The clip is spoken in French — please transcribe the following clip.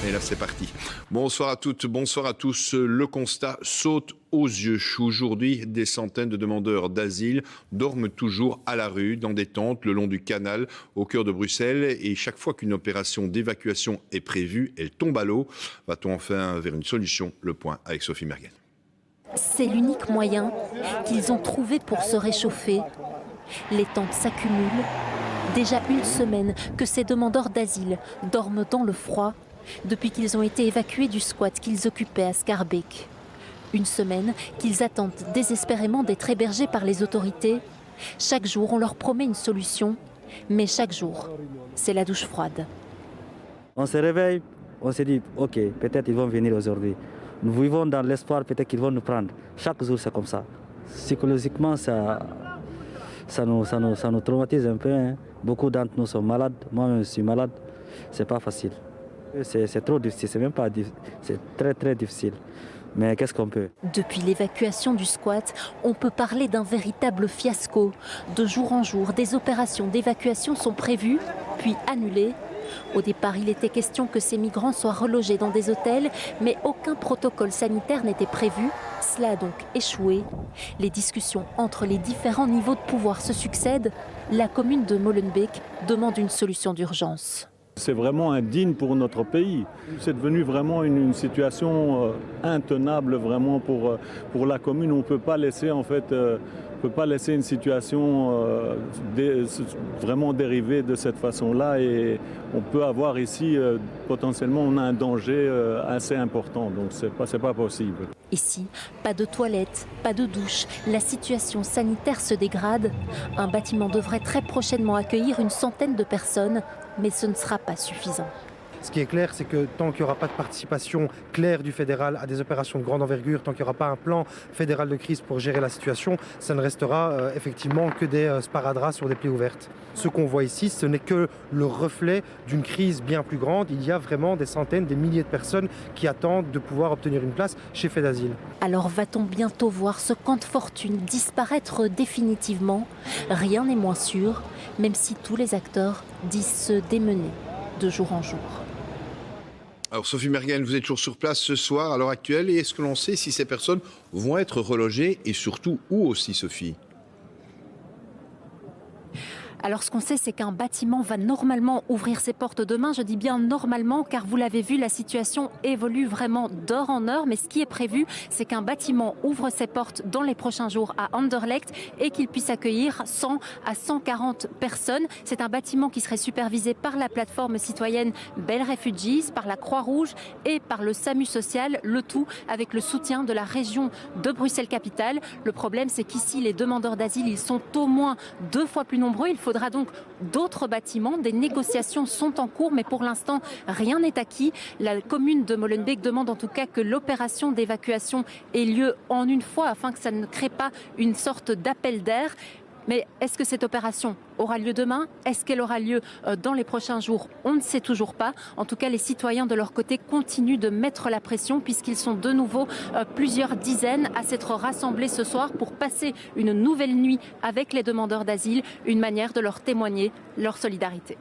Et là, c'est parti. Bonsoir à toutes, bonsoir à tous. Le constat saute aux yeux. Aujourd'hui, des centaines de demandeurs d'asile dorment toujours à la rue, dans des tentes, le long du canal, au cœur de Bruxelles. Et chaque fois qu'une opération d'évacuation est prévue, elle tombe à l'eau. Va-t-on enfin vers une solution? Le point avec Sophie Mergen. C'est l'unique moyen qu'ils ont trouvé pour se réchauffer. Les tentes s'accumulent. Déjà une semaine que ces demandeurs d'asile dorment dans le froid depuis qu'ils ont été évacués du squat qu'ils occupaient à Schaerbeek. Une semaine qu'ils attendent désespérément d'être hébergés par les autorités. Chaque jour, on leur promet une solution, mais chaque jour, c'est la douche froide. On se réveille, on se dit, ok, peut-être ils vont venir aujourd'hui. Nous vivons dans l'espoir, peut-être qu'ils vont nous prendre. Chaque jour, c'est comme ça. Psychologiquement, ça nous traumatise un peu. Hein. Beaucoup d'entre nous sont malades. Moi-même, je suis malade. C'est pas facile. C'est trop difficile. C'est même pas difficile. C'est très, très difficile. Mais qu'est-ce qu'on peut? Depuis l'évacuation du squat, on peut parler d'un véritable fiasco. De jour en jour, des opérations d'évacuation sont prévues, puis annulées. Au départ, il était question que ces migrants soient relogés dans des hôtels, mais aucun protocole sanitaire n'était prévu. Cela a donc échoué. Les discussions entre les différents niveaux de pouvoir se succèdent. La commune de Molenbeek demande une solution d'urgence. C'est vraiment indigne pour notre pays. C'est devenu vraiment une situation intenable vraiment pour la commune. On ne peut pas laisser en fait, une situation vraiment dériver de cette façon-là, et on peut avoir ici potentiellement on a un danger assez important. Donc c'est pas possible. Ici, pas de toilettes, pas de douche. La situation sanitaire se dégrade. Un bâtiment devrait très prochainement accueillir une centaine de personnes, mais ce ne sera pas suffisant. Ce qui est clair, c'est que tant qu'il n'y aura pas de participation claire du fédéral à des opérations de grande envergure, tant qu'il n'y aura pas un plan fédéral de crise pour gérer la situation, ça ne restera effectivement que des sparadraps sur des plaies ouvertes. Ce qu'on voit ici, ce n'est que le reflet d'une crise bien plus grande. Il y a vraiment des centaines, des milliers de personnes qui attendent de pouvoir obtenir une place chez Fedasile. Alors va-t-on bientôt voir ce camp de fortune disparaître définitivement? Rien n'est moins sûr, même si tous les acteurs disent se démener de jour en jour. Alors Sophie Mergen, vous êtes toujours sur place ce soir à l'heure actuelle, et est-ce que l'on sait si ces personnes vont être relogées et surtout où aussi, Sophie? Alors ce qu'on sait, c'est qu'un bâtiment va normalement ouvrir ses portes demain. Je dis bien normalement, car vous l'avez vu, la situation évolue vraiment d'heure en heure. Mais ce qui est prévu, c'est qu'un bâtiment ouvre ses portes dans les prochains jours à Anderlecht et qu'il puisse accueillir 100 à 140 personnes. C'est un bâtiment qui serait supervisé par la plateforme citoyenne Bell Refugees, par la Croix-Rouge et par le SAMU social, le tout avec le soutien de la région de Bruxelles-Capitale. Le problème, c'est qu'ici, les demandeurs d'asile, ils sont au moins 2 fois plus nombreux. Il faudra donc d'autres bâtiments. Des négociations sont en cours, mais pour l'instant, rien n'est acquis. La commune de Molenbeek demande en tout cas que l'opération d'évacuation ait lieu en une fois, afin que ça ne crée pas une sorte d'appel d'air. Mais est-ce que cette opération aura lieu demain? Est-ce qu'elle aura lieu dans les prochains jours? On ne sait toujours pas. En tout cas, les citoyens de leur côté continuent de mettre la pression, puisqu'ils sont de nouveau plusieurs dizaines à s'être rassemblés ce soir pour passer une nouvelle nuit avec les demandeurs d'asile, une manière de leur témoigner leur solidarité.